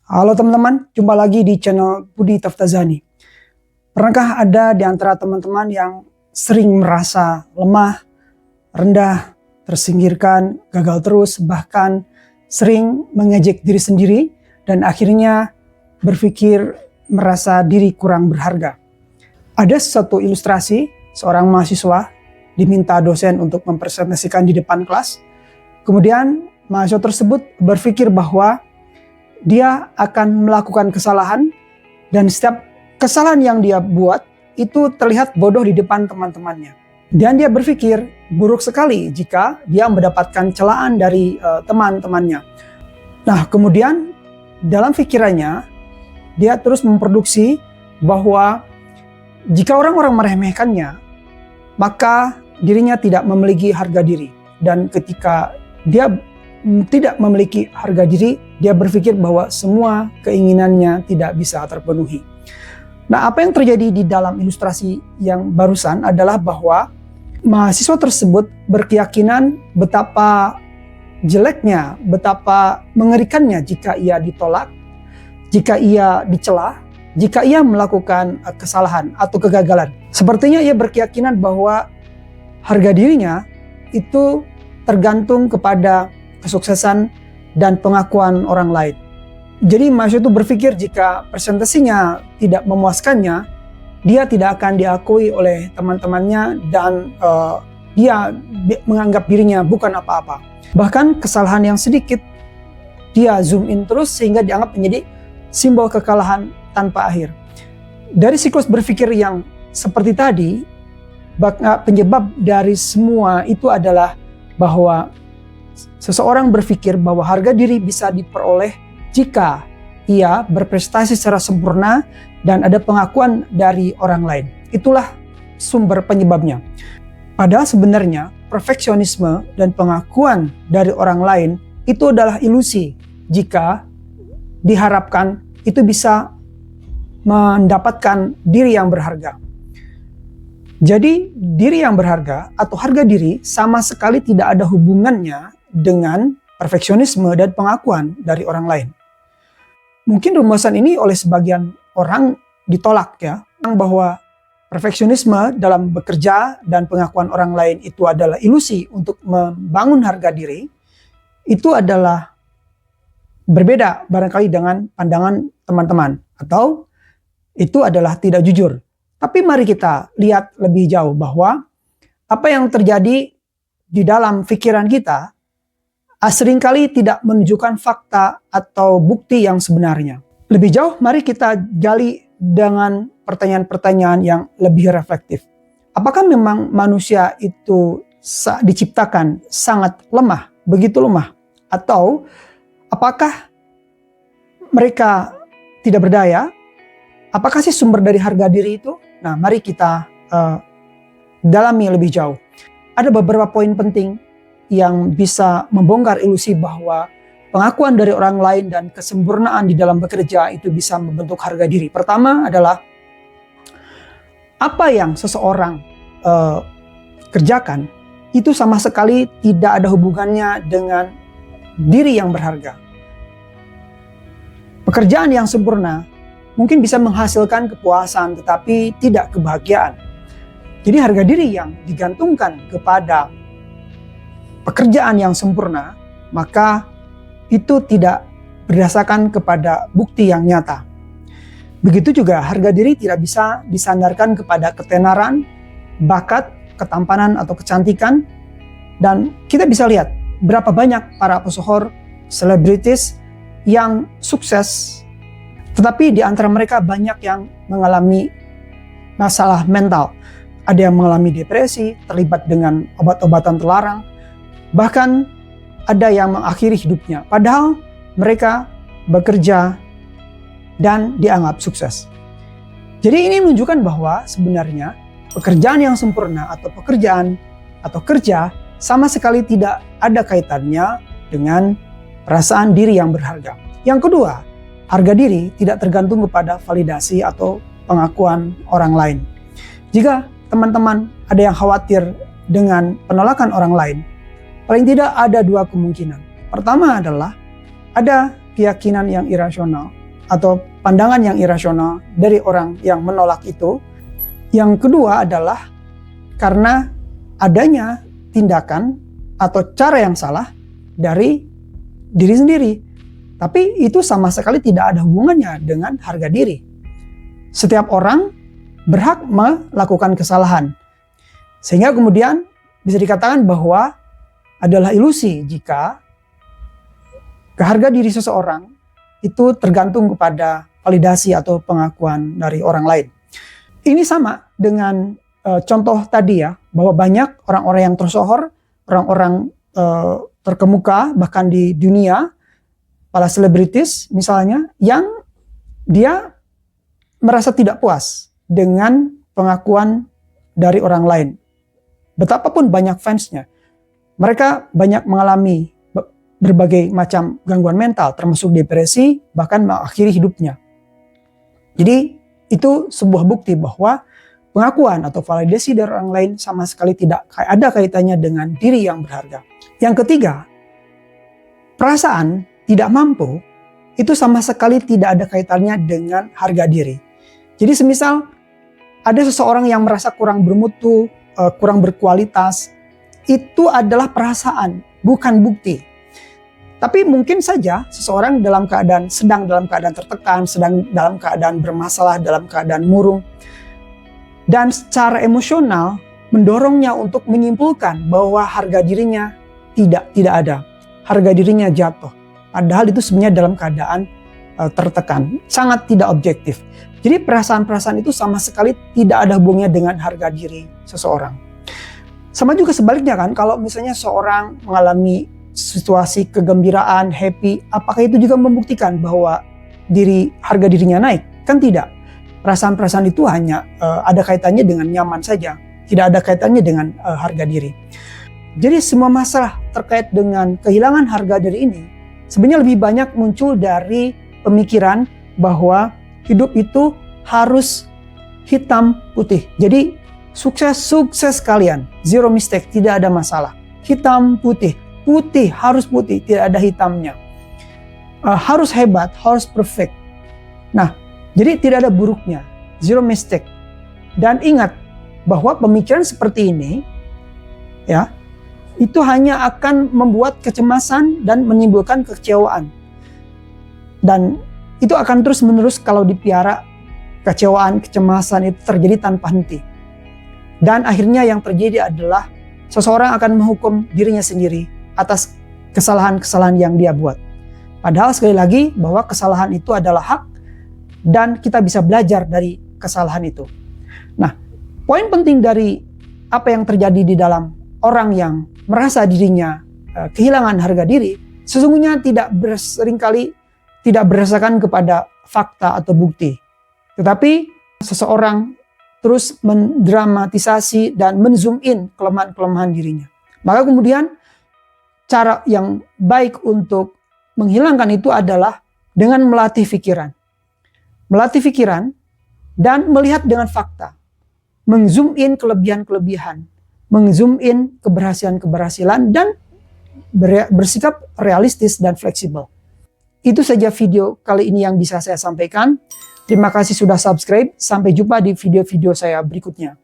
Halo teman-teman, jumpa lagi di channel Budi Taftazani. Pernahkah ada di antara teman-teman yang sering merasa lemah, rendah, tersingkirkan, gagal terus, bahkan sering mengejek diri sendiri dan akhirnya berpikir merasa diri kurang berharga? Ada satu ilustrasi seorang mahasiswa diminta dosen untuk mempresentasikan di depan kelas. Kemudian mahasiswa tersebut berpikir bahwa dia akan melakukan kesalahan dan setiap kesalahan yang dia buat itu terlihat bodoh di depan teman-temannya. Dan dia berpikir buruk sekali jika dia mendapatkan celaan dari teman-temannya. Nah, kemudian dalam pikirannya dia terus memproduksi bahwa jika orang-orang meremehkannya, maka dirinya tidak memiliki harga diri. Dan ketika dia tidak memiliki harga diri, dia berpikir bahwa semua keinginannya tidak bisa terpenuhi. Nah, apa yang terjadi di dalam ilustrasi yang barusan adalah bahwa mahasiswa tersebut berkeyakinan betapa jeleknya, betapa mengerikannya jika ia ditolak, jika ia dicela, jika ia melakukan kesalahan atau kegagalan. Sepertinya ia berkeyakinan bahwa harga dirinya itu tergantung kepada kesuksesan dan pengakuan orang lain. Jadi mahasiswa itu berpikir jika presentasinya tidak memuaskannya, dia tidak akan diakui oleh teman-temannya dan dia menganggap dirinya bukan apa-apa. Bahkan kesalahan yang sedikit dia zoom in terus sehingga dianggap menjadi simbol kekalahan tanpa akhir. Dari siklus berpikir yang seperti tadi, penyebab dari semua itu adalah bahwa seseorang berpikir bahwa harga diri bisa diperoleh jika ia berprestasi secara sempurna dan ada pengakuan dari orang lain. Itulah sumber penyebabnya. Padahal sebenarnya perfeksionisme dan pengakuan dari orang lain itu adalah ilusi jika diharapkan itu bisa mendapatkan diri yang berharga. Jadi diri yang berharga atau harga diri sama sekali tidak ada hubungannya dengan perfeksionisme dan pengakuan dari orang lain. Mungkin rumusan ini oleh sebagian orang ditolak ya, bahwa perfeksionisme dalam bekerja dan pengakuan orang lain itu adalah ilusi untuk membangun harga diri. Itu adalah berbeda barangkali dengan pandangan teman-teman, atau itu adalah tidak jujur. Tapi mari kita lihat lebih jauh bahwa apa yang terjadi di dalam pikiran kita seringkali tidak menunjukkan fakta atau bukti yang sebenarnya. Lebih jauh, mari kita gali dengan pertanyaan-pertanyaan yang lebih reflektif. Apakah memang manusia itu diciptakan sangat lemah, begitu lemah? Atau apakah mereka tidak berdaya? Apakah sih sumber dari harga diri itu? Nah, mari kita dalami lebih jauh. Ada beberapa poin penting yang bisa membongkar ilusi bahwa pengakuan dari orang lain dan kesempurnaan di dalam bekerja itu bisa membentuk harga diri. Pertama adalah apa yang seseorang kerjakan itu sama sekali tidak ada hubungannya dengan diri yang berharga. Pekerjaan yang sempurna mungkin bisa menghasilkan kepuasan tetapi tidak kebahagiaan. Jadi harga diri yang digantungkan kepada pekerjaan yang sempurna, maka itu tidak berdasarkan kepada bukti yang nyata. Begitu juga harga diri tidak bisa disandarkan kepada ketenaran, bakat, ketampanan atau kecantikan. Dan kita bisa lihat berapa banyak para pesohor, selebritis yang sukses, tetapi di antara mereka banyak yang mengalami masalah mental. Ada yang mengalami depresi, terlibat dengan obat-obatan terlarang, bahkan ada yang mengakhiri hidupnya. Padahal mereka bekerja dan dianggap sukses. Jadi ini menunjukkan bahwa sebenarnya pekerjaan yang sempurna atau pekerjaan atau kerja sama sekali tidak ada kaitannya dengan perasaan diri yang berharga. Yang kedua, harga diri tidak tergantung kepada validasi atau pengakuan orang lain. Jika teman-teman ada yang khawatir dengan penolakan orang lain, paling tidak ada dua kemungkinan. Pertama adalah ada keyakinan yang irasional atau pandangan yang irasional dari orang yang menolak itu. Yang kedua adalah karena adanya tindakan atau cara yang salah dari diri sendiri. Tapi itu sama sekali tidak ada hubungannya dengan harga diri. Setiap orang berhak melakukan kesalahan. Sehingga kemudian bisa dikatakan bahwa adalah ilusi jika harga diri seseorang itu tergantung kepada validasi atau pengakuan dari orang lain. Ini sama dengan contoh tadi ya, bahwa banyak orang-orang yang tersohor, orang-orang terkemuka bahkan di dunia, para selebritis misalnya, yang dia merasa tidak puas dengan pengakuan dari orang lain. Betapapun banyak fansnya, mereka banyak mengalami berbagai macam gangguan mental, termasuk depresi, bahkan mengakhiri hidupnya. Jadi itu sebuah bukti bahwa pengakuan atau validasi dari orang lain sama sekali tidak ada kaitannya dengan diri yang berharga. Yang ketiga, perasaan tidak mampu itu sama sekali tidak ada kaitannya dengan harga diri. Jadi semisal ada seseorang yang merasa kurang bermutu, kurang berkualitas, itu adalah perasaan, bukan bukti. Tapi mungkin saja seseorang sedang dalam keadaan tertekan, sedang dalam keadaan bermasalah, dalam keadaan murung, dan secara emosional mendorongnya untuk menyimpulkan bahwa harga dirinya tidak ada, harga dirinya jatuh. Padahal itu sebenarnya dalam keadaan tertekan, sangat tidak objektif. Jadi perasaan-perasaan itu sama sekali tidak ada hubungannya dengan harga diri seseorang. Sama juga sebaliknya kan, kalau misalnya seorang mengalami situasi kegembiraan, happy, apakah itu juga membuktikan bahwa harga dirinya naik? Kan tidak. Perasaan-perasaan itu hanya ada kaitannya dengan nyaman saja, tidak ada kaitannya dengan harga diri. Jadi semua masalah terkait dengan kehilangan harga diri ini sebenarnya lebih banyak muncul dari pemikiran bahwa hidup itu harus hitam putih. Jadi sukses kalian, zero mistake, tidak ada masalah. Hitam putih, harus putih, tidak ada hitamnya. Harus hebat, harus perfect. Nah, jadi tidak ada buruknya, zero mistake. Dan ingat bahwa pemikiran seperti ini ya, itu hanya akan membuat kecemasan dan menimbulkan kekecewaan. Dan itu akan terus-menerus kalau dipiara, kecewaan, kecemasan itu terjadi tanpa henti. Dan akhirnya yang terjadi adalah seseorang akan menghukum dirinya sendiri atas kesalahan-kesalahan yang dia buat. Padahal sekali lagi bahwa kesalahan itu adalah hak dan kita bisa belajar dari kesalahan itu. Nah, poin penting dari apa yang terjadi di dalam orang yang merasa dirinya kehilangan harga diri, sesungguhnya seringkali tidak berdasarkan kepada fakta atau bukti. Tetapi seseorang terus mendramatisasi dan menzoom in kelemahan-kelemahan dirinya. Maka kemudian cara yang baik untuk menghilangkan itu adalah dengan melatih pikiran. Melatih pikiran dan melihat dengan fakta. Mengzoom in kelebihan-kelebihan. Mengzoom in keberhasilan-keberhasilan dan bersikap realistis dan fleksibel. Itu saja video kali ini yang bisa saya sampaikan. Terima kasih sudah subscribe. Sampai jumpa di video-video saya berikutnya.